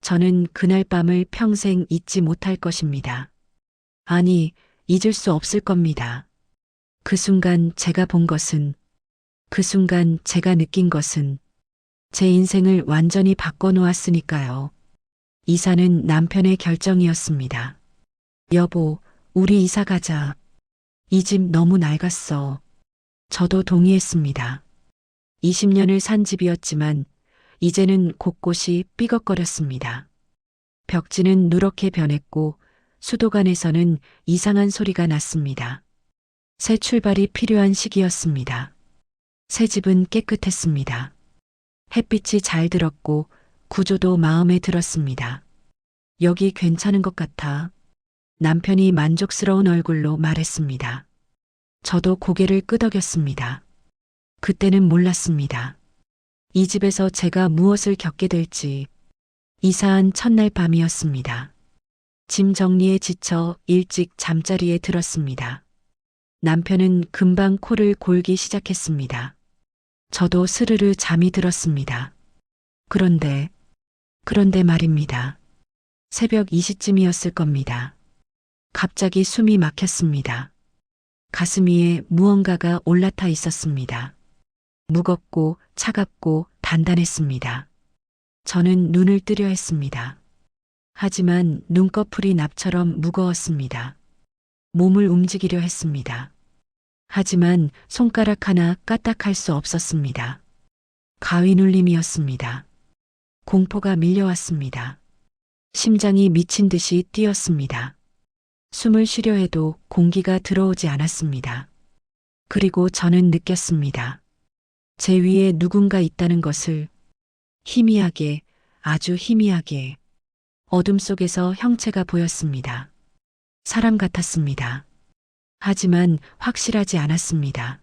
저는 그날 밤을 평생 잊지 못할 것입니다. 아니, 잊을 수 없을 겁니다. 그 순간 제가 본 것은, 그 순간 제가 느낀 것은 제 인생을 완전히 바꿔놓았으니까요. 이사는 남편의 결정이었습니다. 여보, 우리 이사 가자. 이 집 너무 낡았어. 저도 동의했습니다. 20년을 산 집이었지만 이제는 곳곳이 삐걱거렸습니다. 벽지는 누렇게 변했고 수도관에서는 이상한 소리가 났습니다. 새 출발이 필요한 시기였습니다. 새 집은 깨끗했습니다. 햇빛이 잘 들었고 구조도 마음에 들었습니다. 여기 괜찮은 것 같아. 남편이 만족스러운 얼굴로 말했습니다. 저도 고개를 끄덕였습니다. 그때는 몰랐습니다. 이 집에서 제가 무엇을 겪게 될지. 이사한 첫날 밤이었습니다. 짐 정리에 지쳐 일찍 잠자리에 들었습니다. 남편은 금방 코를 골기 시작했습니다. 저도 스르르 잠이 들었습니다. 그런데 말입니다. 새벽 2시쯤이었을 겁니다. 갑자기 숨이 막혔습니다. 가슴 위에 무언가가 올라타 있었습니다. 무겁고 차갑고 단단했습니다. 저는 눈을 뜨려 했습니다. 하지만 눈꺼풀이 납처럼 무거웠습니다. 몸을 움직이려 했습니다. 하지만 손가락 하나 까딱할 수 없었습니다. 가위 눌림이었습니다. 공포가 밀려왔습니다. 심장이 미친 듯이 뛰었습니다. 숨을 쉬려 해도 공기가 들어오지 않았습니다. 그리고 저는 느꼈습니다. 제 위에 누군가 있다는 것을 희미하게, 아주 희미하게. 어둠 속에서 형체가 보였습니다. 사람 같았습니다. 하지만 확실하지 않았습니다.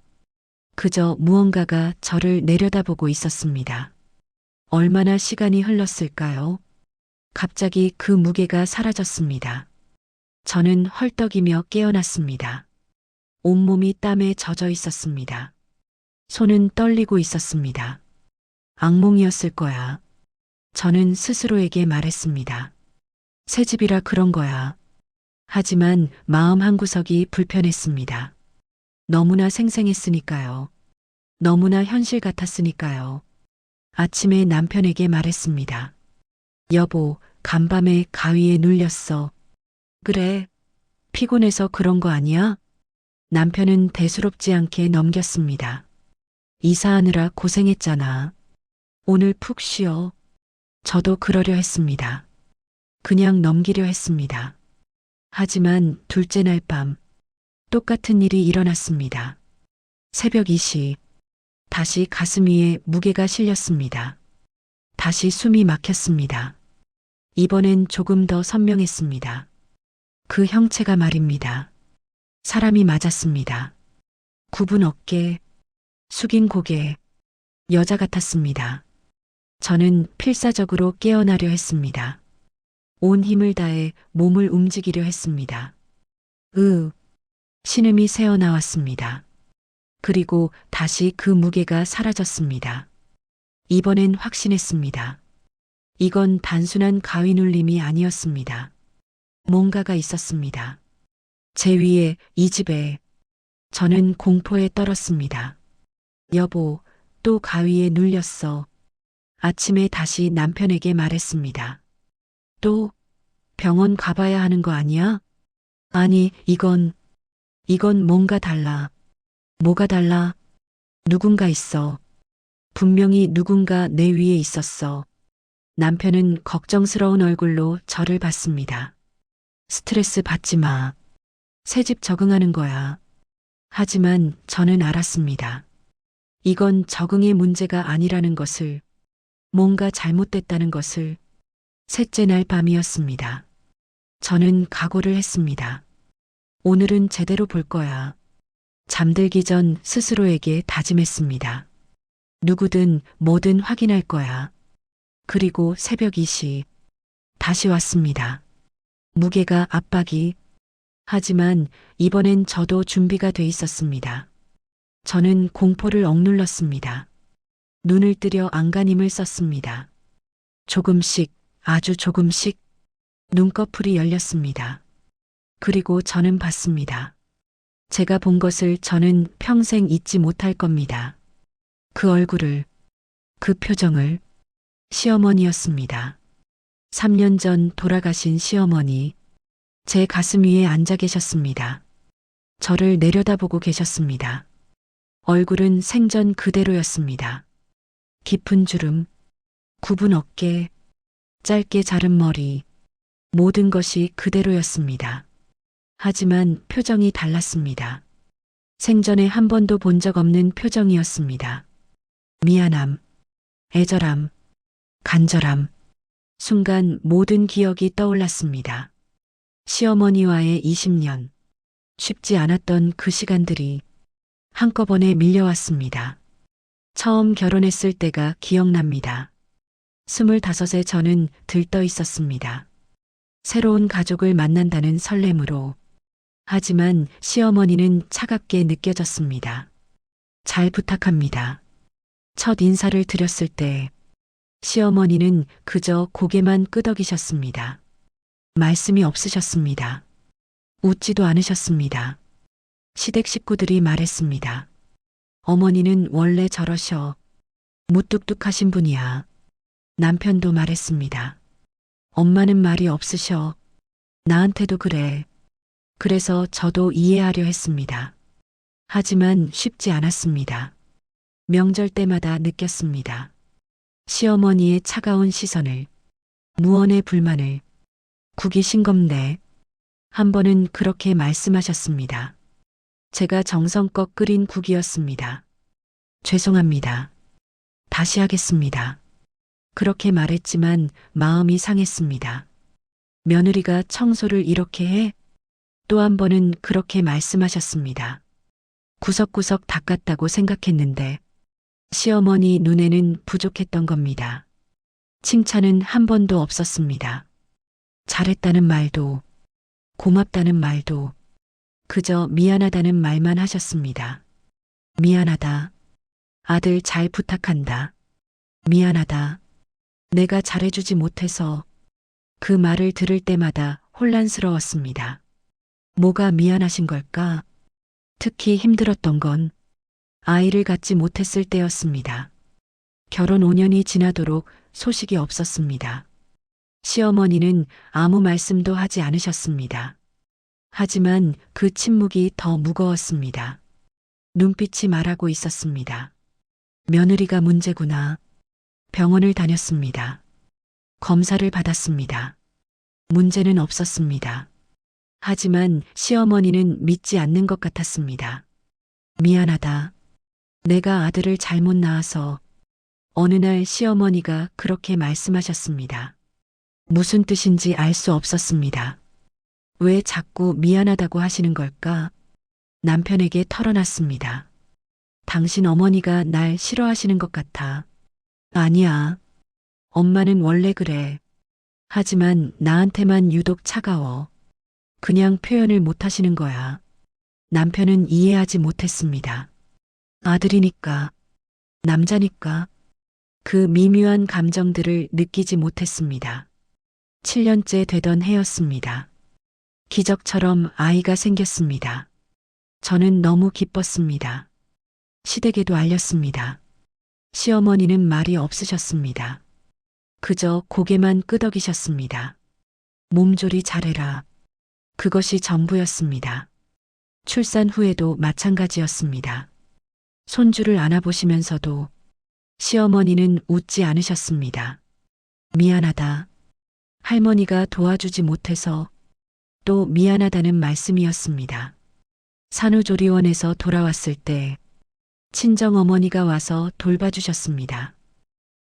그저 무언가가 저를 내려다보고 있었습니다. 얼마나 시간이 흘렀을까요? 갑자기 그 무게가 사라졌습니다. 저는 헐떡이며 깨어났습니다. 온몸이 땀에 젖어 있었습니다. 손은 떨리고 있었습니다. 악몽이었을 거야. 저는 스스로에게 말했습니다. 새 집이라 그런 거야. 하지만 마음 한구석이 불편했습니다. 너무나 생생했으니까요. 너무나 현실 같았으니까요. 아침에 남편에게 말했습니다. 여보, 간밤에 가위에 눌렸어. 그래, 피곤해서 그런 거 아니야? 남편은 대수롭지 않게 넘겼습니다. 이사하느라 고생했잖아. 오늘 푹 쉬어. 저도 그러려 했습니다. 그냥 넘기려 했습니다. 하지만 둘째 날 밤, 똑같은 일이 일어났습니다. 새벽 2시, 다시 가슴 위에 무게가 실렸습니다. 다시 숨이 막혔습니다. 이번엔 조금 더 선명했습니다. 그 형체가 말입니다. 사람이 맞았습니다. 굽은 어깨, 숙인 고개, 여자 같았습니다. 저는 필사적으로 깨어나려 했습니다. 온 힘을 다해 몸을 움직이려 했습니다. 신음이 새어나왔습니다. 그리고 다시 그 무게가 사라졌습니다. 이번엔 확신했습니다. 이건 단순한 가위 눌림이 아니었습니다. 뭔가가 있었습니다. 제 위에, 이 집에. 저는 공포에 떨었습니다. 여보, 또 가위에 눌렸어. 아침에 다시 남편에게 말했습니다. 또 병원 가봐야 하는 거 아니야? 아니, 이건 뭔가 달라. 뭐가 달라? 누군가 있어. 분명히 누군가 내 위에 있었어. 남편은 걱정스러운 얼굴로 저를 봤습니다. 스트레스 받지 마. 새집 적응하는 거야. 하지만 저는 알았습니다. 이건 적응의 문제가 아니라는 것을, 뭔가 잘못됐다는 것을. 셋째 날 밤이었습니다. 저는 각오를 했습니다. 오늘은 제대로 볼 거야. 잠들기 전 스스로에게 다짐했습니다. 누구든 뭐든 확인할 거야. 그리고 새벽 2시. 다시 왔습니다. 무게가 압박이. 하지만 이번엔 저도 준비가 돼 있었습니다. 저는 공포를 억눌렀습니다. 눈을 뜨려 안간힘을 썼습니다. 조금씩, 아주 조금씩 눈꺼풀이 열렸습니다. 그리고 저는 봤습니다. 제가 본 것을 저는 평생 잊지 못할 겁니다. 그 얼굴을, 그 표정을. 시어머니였습니다. 3년 전 돌아가신 시어머니. 제 가슴 위에 앉아 계셨습니다. 저를 내려다보고 계셨습니다. 얼굴은 생전 그대로였습니다. 깊은 주름, 굽은 어깨, 짧게 자른 머리, 모든 것이 그대로였습니다. 하지만 표정이 달랐습니다. 생전에 한 번도 본 적 없는 표정이었습니다. 미안함, 애절함, 간절함. 순간 모든 기억이 떠올랐습니다. 시어머니와의 20년. 쉽지 않았던 그 시간들이 한꺼번에 밀려왔습니다. 처음 결혼했을 때가 기억납니다. 25에 저는 들떠 있었습니다. 새로운 가족을 만난다는 설렘으로. 하지만 시어머니는 차갑게 느껴졌습니다. 잘 부탁합니다. 첫 인사를 드렸을 때 시어머니는 그저 고개만 끄덕이셨습니다. 말씀이 없으셨습니다. 웃지도 않으셨습니다. 시댁 식구들이 말했습니다. 어머니는 원래 저러셔. 무뚝뚝하신 분이야. 남편도 말했습니다. 엄마는 말이 없으셔. 나한테도 그래. 그래서 저도 이해하려 했습니다. 하지만 쉽지 않았습니다. 명절 때마다 느꼈습니다. 시어머니의 차가운 시선을, 무언의 불만을. 국이 싱겁네. 한 번은 그렇게 말씀하셨습니다. 제가 정성껏 끓인 국이었습니다. 죄송합니다. 다시 하겠습니다. 그렇게 말했지만 마음이 상했습니다. 며느리가 청소를 이렇게 해? 또 한 번은 그렇게 말씀하셨습니다. 구석구석 닦았다고 생각했는데 시어머니 눈에는 부족했던 겁니다. 칭찬은 한 번도 없었습니다. 잘했다는 말도, 고맙다는 말도, 그저 미안하다는 말만 하셨습니다. 미안하다. 아들 잘 부탁한다. 미안하다. 내가 잘해주지 못해서. 그 말을 들을 때마다 혼란스러웠습니다. 뭐가 미안하신 걸까? 특히 힘들었던 건 아이를 갖지 못했을 때였습니다. 결혼 5년이 지나도록 소식이 없었습니다. 시어머니는 아무 말씀도 하지 않으셨습니다. 하지만 그 침묵이 더 무거웠습니다. 눈빛이 말하고 있었습니다. 며느리가 문제구나. 병원을 다녔습니다. 검사를 받았습니다. 문제는 없었습니다. 하지만 시어머니는 믿지 않는 것 같았습니다. 미안하다. 내가 아들을 잘못 낳아서. 어느 날 시어머니가 그렇게 말씀하셨습니다. 무슨 뜻인지 알 수 없었습니다. 왜 자꾸 미안하다고 하시는 걸까? 남편에게 털어놨습니다. 당신 어머니가 날 싫어하시는 것 같아. 아니야. 엄마는 원래 그래. 하지만 나한테만 유독 차가워. 그냥 표현을 못 하시는 거야. 남편은 이해하지 못했습니다. 아들이니까, 남자니까. 그 미묘한 감정들을 느끼지 못했습니다. 7년째 되던 해였습니다. 기적처럼 아이가 생겼습니다. 저는 너무 기뻤습니다. 시댁에도 알렸습니다. 시어머니는 말이 없으셨습니다. 그저 고개만 끄덕이셨습니다. 몸조리 잘해라. 그것이 전부였습니다. 출산 후에도 마찬가지였습니다. 손주를 안아보시면서도 시어머니는 웃지 않으셨습니다. 미안하다. 할머니가 도와주지 못해서. 또 미안하다는 말씀이었습니다. 산후조리원에서 돌아왔을 때 친정어머니가 와서 돌봐주셨습니다.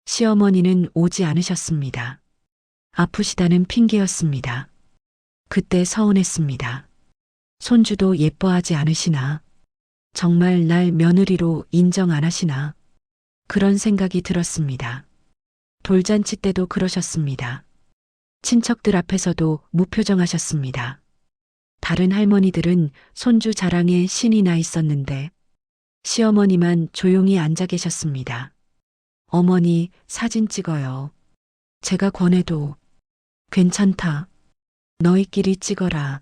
시어머니는 오지 않으셨습니다. 아프시다는 핑계였습니다. 그때 서운했습니다. 손주도 예뻐하지 않으시나? 정말 날 며느리로 인정 안 하시나? 그런 생각이 들었습니다. 돌잔치 때도 그러셨습니다. 친척들 앞에서도 무표정하셨습니다. 다른 할머니들은 손주 자랑에 신이 나 있었는데 시어머니만 조용히 앉아 계셨습니다. 어머니, 사진 찍어요. 제가 권해도 괜찮다. 너희끼리 찍어라.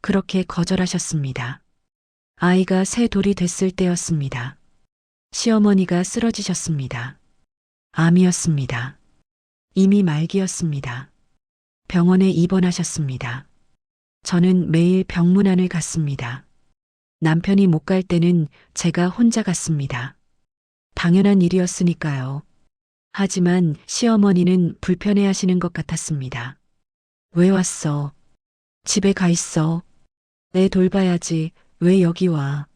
그렇게 거절하셨습니다. 아이가 새 돌이 됐을 때였습니다. 시어머니가 쓰러지셨습니다. 암이었습니다. 이미 말기였습니다. 병원에 입원하셨습니다. 저는 매일 병문안을 갔습니다. 남편이 못 갈 때는 제가 혼자 갔습니다. 당연한 일이었으니까요. 하지만 시어머니는 불편해하시는 것 같았습니다. 왜 왔어? 집에 가 있어. 애 돌봐야지. 왜 여기 와?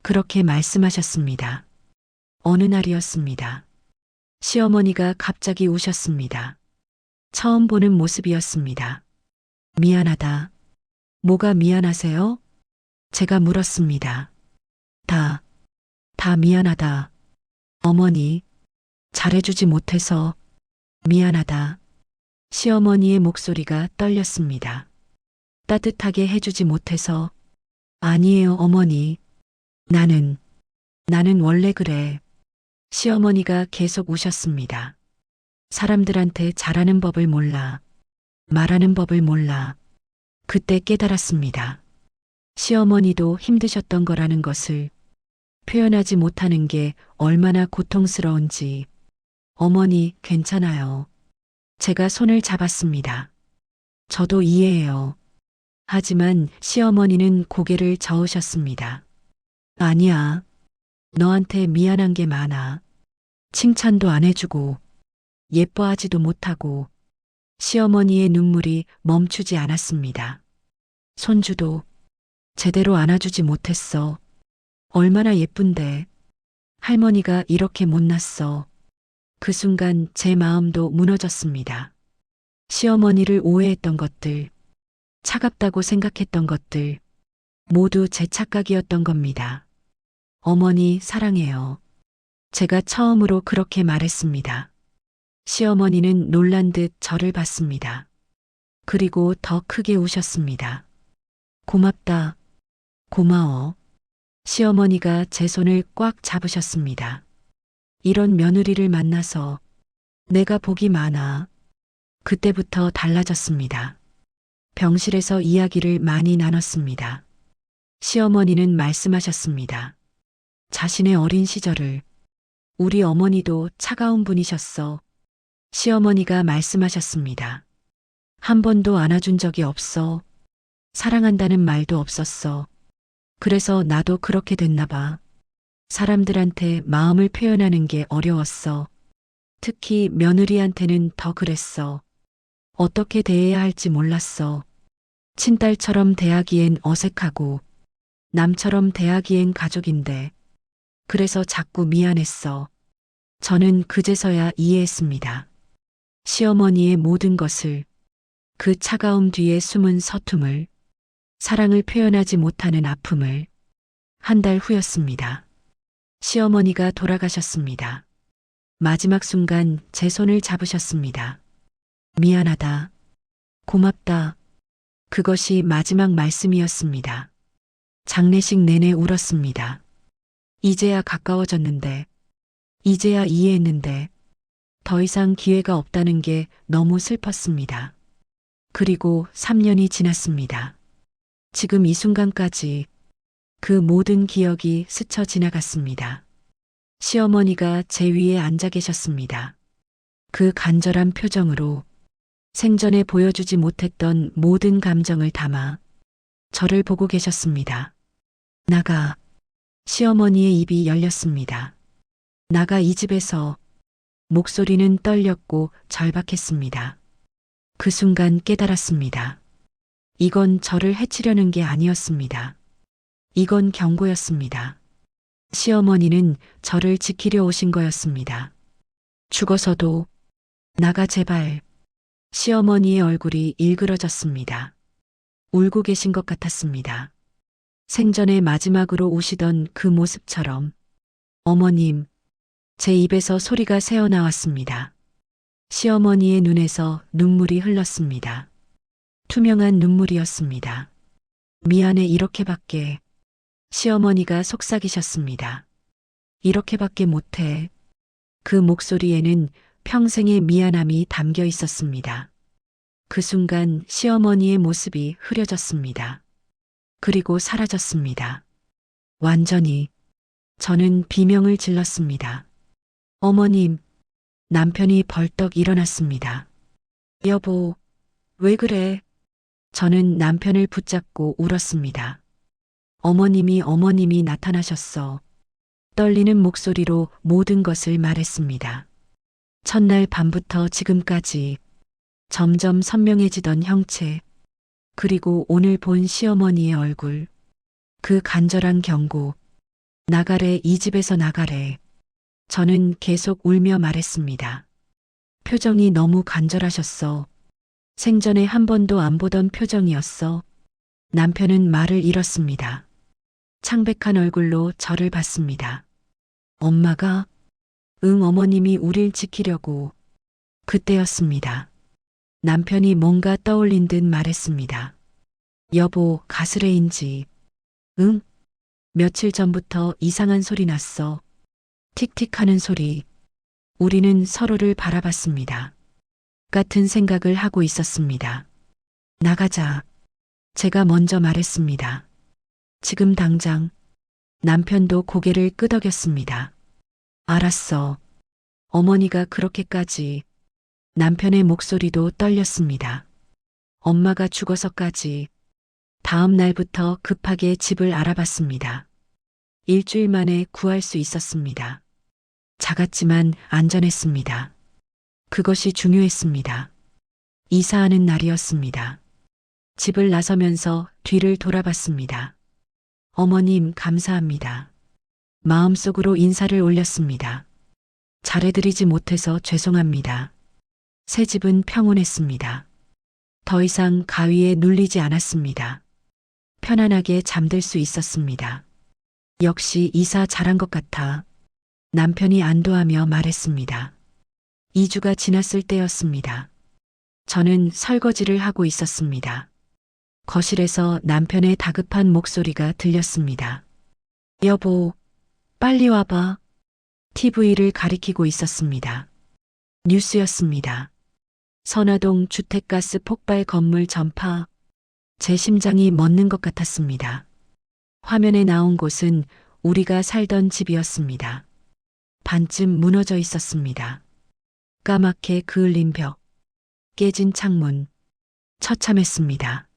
그렇게 말씀하셨습니다. 어느 날이었습니다. 시어머니가 갑자기 우셨습니다. 처음 보는 모습이었습니다. 미안하다. 뭐가 미안하세요? 제가 물었습니다. 다 미안하다. 어머니, 잘해주지 못해서 미안하다. 시어머니의 목소리가 떨렸습니다. 따뜻하게 해주지 못해서 아니에요, 어머니. 나는 원래 그래. 시어머니가 계속 우셨습니다. 사람들한테 잘하는 법을 몰라. 말하는 법을 몰라. 그때 깨달았습니다. 시어머니도 힘드셨던 거라는 것을 표현하지 못하는 게 얼마나 고통스러운지. 어머니, 괜찮아요. 제가 손을 잡았습니다. 저도 이해해요. 하지만 시어머니는 고개를 저으셨습니다. 아니야. 너한테 미안한 게 많아. 칭찬도 안 해주고, 예뻐하지도 못하고, 시어머니의 눈물이 멈추지 않았습니다. 손주도 제대로 안아주지 못했어. 얼마나 예쁜데. 할머니가 이렇게 못났어. 그 순간 제 마음도 무너졌습니다. 시어머니를 오해했던 것들, 차갑다고 생각했던 것들, 모두 제 착각이었던 겁니다. 어머니 사랑해요. 제가 처음으로 그렇게 말했습니다. 시어머니는 놀란 듯 저를 봤습니다. 그리고 더 크게 우셨습니다. 고맙다. 고마워. 시어머니가 제 손을 꽉 잡으셨습니다. 이런 며느리를 만나서 내가 복이 많아. 그때부터 달라졌습니다. 병실에서 이야기를 많이 나눴습니다. 시어머니는 말씀하셨습니다. 자신의 어린 시절을 우리 어머니도 차가운 분이셨어. 시어머니가 말씀하셨습니다. 한 번도 안아준 적이 없어. 사랑한다는 말도 없었어. 그래서 나도 그렇게 됐나 봐. 사람들한테 마음을 표현하는 게 어려웠어. 특히 며느리한테는 더 그랬어. 어떻게 대해야 할지 몰랐어. 친딸처럼 대하기엔 어색하고 남처럼 대하기엔 가족인데 그래서 자꾸 미안했어. 저는 그제서야 이해했습니다. 시어머니의 모든 것을, 그 차가움 뒤에 숨은 서툼을, 사랑을 표현하지 못하는 아픔을. 한 달 후였습니다. 시어머니가 돌아가셨습니다. 마지막 순간 제 손을 잡으셨습니다. 미안하다. 고맙다. 그것이 마지막 말씀이었습니다. 장례식 내내 울었습니다. 이제야 가까워졌는데, 이제야 이해했는데, 더 이상 기회가 없다는 게 너무 슬펐습니다. 그리고 3년이 지났습니다. 지금 이 순간까지 그 모든 기억이 스쳐 지나갔습니다. 시어머니가 제 위에 앉아 계셨습니다. 그 간절한 표정으로 생전에 보여주지 못했던 모든 감정을 담아 저를 보고 계셨습니다. 나가. 시어머니의 입이 열렸습니다. 나가 이 집에서. 목소리는 떨렸고 절박했습니다. 그 순간 깨달았습니다. 이건 저를 해치려는 게 아니었습니다. 이건 경고였습니다. 시어머니는 저를 지키려 오신 거였습니다. 죽어서도 나가 제발. 시어머니의 얼굴이 일그러졌습니다. 울고 계신 것 같았습니다. 생전에 마지막으로 우시던 그 모습처럼. 어머님, 제 입에서 소리가 새어나왔습니다. 시어머니의 눈에서 눈물이 흘렀습니다. 투명한 눈물이었습니다. 미안해 이렇게밖에. 시어머니가 속삭이셨습니다. 이렇게밖에 못해. 그 목소리에는 평생의 미안함이 담겨 있었습니다. 그 순간 시어머니의 모습이 흐려졌습니다. 그리고 사라졌습니다. 완전히. 저는 비명을 질렀습니다. 어머님, 남편이 벌떡 일어났습니다. 여보, 왜 그래? 저는 남편을 붙잡고 울었습니다. 어머님이 나타나셨어. 떨리는 목소리로 모든 것을 말했습니다. 첫날 밤부터 지금까지 점점 선명해지던 형체, 그리고 오늘 본 시어머니의 얼굴, 그 간절한 경고, 나가래, 이 집에서 나가래. 저는 계속 울며 말했습니다. 표정이 너무 간절하셨어. 생전에 한 번도 안 보던 표정이었어. 남편은 말을 잃었습니다. 창백한 얼굴로 저를 봤습니다. 엄마가? 응, 어머님이 우릴 지키려고. 그때였습니다. 남편이 뭔가 떠올린 듯 말했습니다. 여보, 가스레인지. 응? 며칠 전부터 이상한 소리 났어. 틱틱 하는 소리. 우리는 서로를 바라봤습니다. 같은 생각을 하고 있었습니다. 나가자. 제가 먼저 말했습니다. 지금 당장. 남편도 고개를 끄덕였습니다. 알았어. 어머니가 그렇게까지. 남편의 목소리도 떨렸습니다. 엄마가 죽어서까지. 다음 날부터 급하게 집을 알아봤습니다. 일주일 만에 구할 수 있었습니다. 작았지만 안전했습니다. 그것이 중요했습니다. 이사하는 날이었습니다. 집을 나서면서 뒤를 돌아봤습니다. 어머님, 감사합니다. 마음속으로 인사를 올렸습니다. 잘해드리지 못해서 죄송합니다. 새 집은 평온했습니다. 더 이상 가위에 눌리지 않았습니다. 편안하게 잠들 수 있었습니다. 역시 이사 잘한 것 같아. 남편이 안도하며 말했습니다. 2주가 지났을 때였습니다. 저는 설거지를 하고 있었습니다. 거실에서 남편의 다급한 목소리가 들렸습니다. 여보, 빨리 와봐. TV를 가리키고 있었습니다. 뉴스였습니다. 선화동 주택가스 폭발 건물 전파. 제 심장이 멎는 것 같았습니다. 화면에 나온 곳은 우리가 살던 집이었습니다. 반쯤 무너져 있었습니다. 까맣게 그을린 벽, 깨진 창문, 처참했습니다.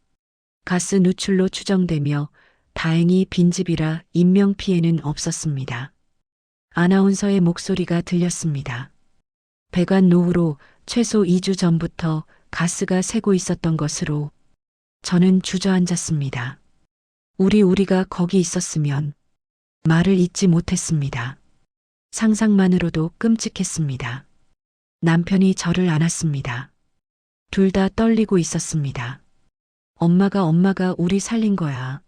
가스 누출로 추정되며 다행히 빈집이라 인명피해는 없었습니다. 아나운서의 목소리가 들렸습니다. 배관 노후로 최소 2주 전부터 가스가 새고 있었던 것으로. 저는 주저앉았습니다. 우리가 거기 있었으면. 말을 잇지 못했습니다. 상상만으로도 끔찍했습니다. 남편이 저를 안았습니다. 둘 다 떨리고 있었습니다. 엄마가 우리 살린 거야.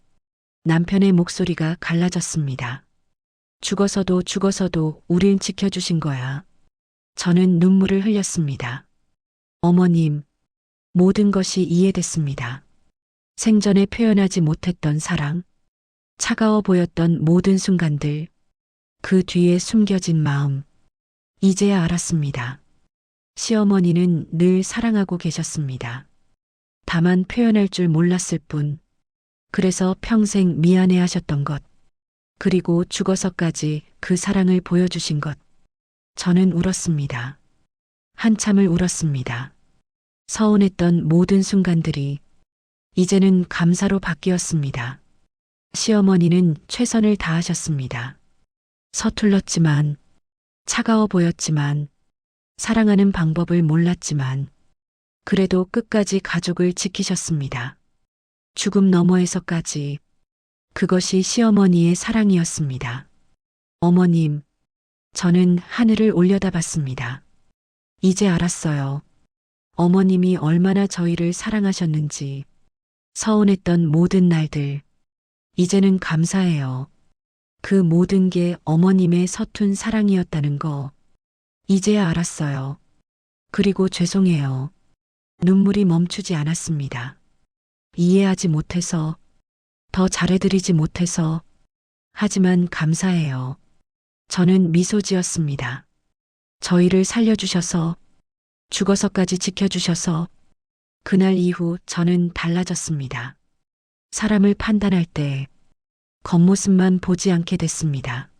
남편의 목소리가 갈라졌습니다. 죽어서도 우릴 지켜주신 거야. 저는 눈물을 흘렸습니다. 어머님, 모든 것이 이해됐습니다. 생전에 표현하지 못했던 사랑, 차가워 보였던 모든 순간들, 그 뒤에 숨겨진 마음, 이제야 알았습니다. 시어머니는 늘 사랑하고 계셨습니다. 다만 표현할 줄 몰랐을 뿐. 그래서 평생 미안해 하셨던 것. 그리고 죽어서까지 그 사랑을 보여주신 것. 저는 울었습니다. 한참을 울었습니다. 서운했던 모든 순간들이 이제는 감사로 바뀌었습니다. 시어머니는 최선을 다하셨습니다. 서툴렀지만, 차가워 보였지만, 사랑하는 방법을 몰랐지만, 그래도 끝까지 가족을 지키셨습니다. 죽음 너머에서까지. 그것이 시어머니의 사랑이었습니다. 어머님, 저는 하늘을 올려다봤습니다. 이제 알았어요. 어머님이 얼마나 저희를 사랑하셨는지. 서운했던 모든 날들. 이제는 감사해요. 그 모든 게 어머님의 서툰 사랑이었다는 거. 이제야 알았어요. 그리고 죄송해요. 눈물이 멈추지 않았습니다. 이해하지 못해서, 더 잘해드리지 못해서, 하지만 감사해요. 저는 미소 지었습니다. 저희를 살려주셔서, 죽어서까지 지켜주셔서, 그날 이후 저는 달라졌습니다. 사람을 판단할 때 겉모습만 보지 않게 됐습니다.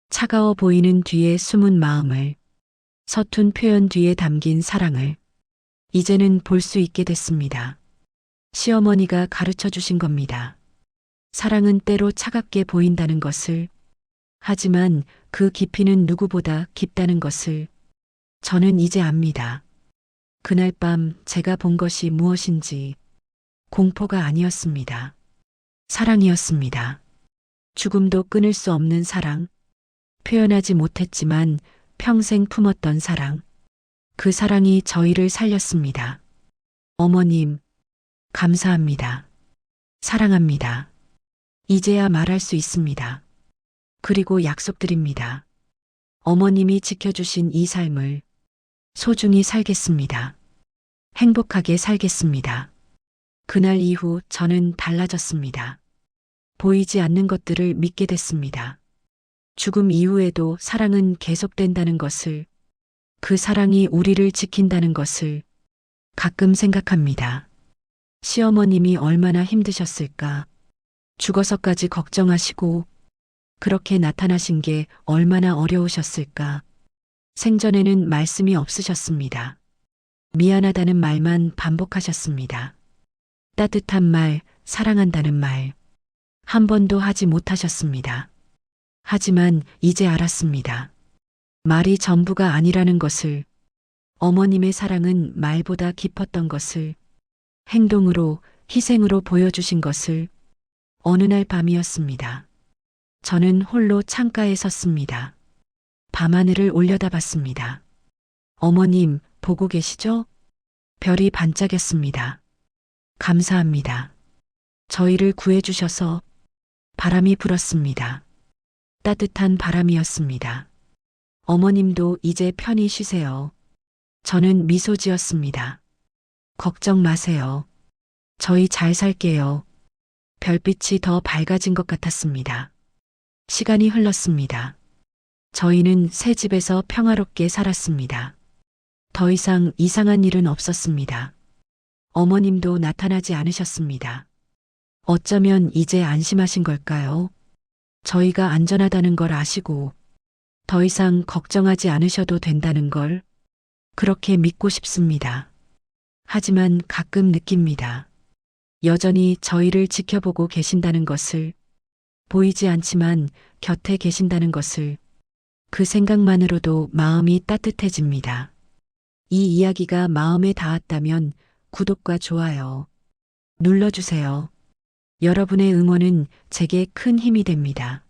차가워 보이는 뒤에 숨은 마음을, 서툰 표현 뒤에 담긴 사랑을 이제는 볼 수 있게 됐습니다. 시어머니가 가르쳐 주신 겁니다. 사랑은 때로 차갑게 보인다는 것을, 하지만 그 깊이는 누구보다 깊다는 것을 저는 이제 압니다. 그날 밤 제가 본 것이 무엇인지 공포가 아니었습니다. 사랑이었습니다. 죽음도 끊을 수 없는 사랑, 표현하지 못했지만 평생 품었던 사랑, 그 사랑이 저희를 살렸습니다. 어머님, 감사합니다. 사랑합니다. 이제야 말할 수 있습니다. 그리고 약속드립니다. 어머님이 지켜주신 이 삶을 소중히 살겠습니다. 행복하게 살겠습니다. 그날 이후 저는 달라졌습니다. 보이지 않는 것들을 믿게 됐습니다. 죽음 이후에도 사랑은 계속된다는 것을, 그 사랑이 우리를 지킨다는 것을 가끔 생각합니다. 시어머님이 얼마나 힘드셨을까? 죽어서까지 걱정하시고 그렇게 나타나신 게 얼마나 어려우셨을까? 생전에는 말씀이 없으셨습니다. 미안하다는 말만 반복하셨습니다. 따뜻한 말, 사랑한다는 말, 한 번도 하지 못하셨습니다. 하지만 이제 알았습니다. 말이 전부가 아니라는 것을, 어머님의 사랑은 말보다 깊었던 것을, 행동으로, 희생으로 보여주신 것을. 어느 날 밤이었습니다. 저는 홀로 창가에 섰습니다. 밤하늘을 올려다봤습니다. 어머님, 보고 계시죠? 별이 반짝였습니다. 감사합니다. 저희를 구해주셔서. 바람이 불었습니다. 따뜻한 바람이었습니다. 어머님도 이제 편히 쉬세요. 저는 미소 지었습니다. 걱정 마세요. 저희 잘 살게요. 별빛이 더 밝아진 것 같았습니다. 시간이 흘렀습니다. 저희는 새 집에서 평화롭게 살았습니다. 더 이상 이상한 일은 없었습니다. 어머님도 나타나지 않으셨습니다. 어쩌면 이제 안심하신 걸까요? 저희가 안전하다는 걸 아시고 더 이상 걱정하지 않으셔도 된다는 걸 그렇게 믿고 싶습니다. 하지만 가끔 느낍니다. 여전히 저희를 지켜보고 계신다는 것을, 보이지 않지만 곁에 계신다는 것을, 그 생각만으로도 마음이 따뜻해집니다. 이 이야기가 마음에 닿았다면 구독과 좋아요 눌러주세요. 여러분의 응원은 제게 큰 힘이 됩니다.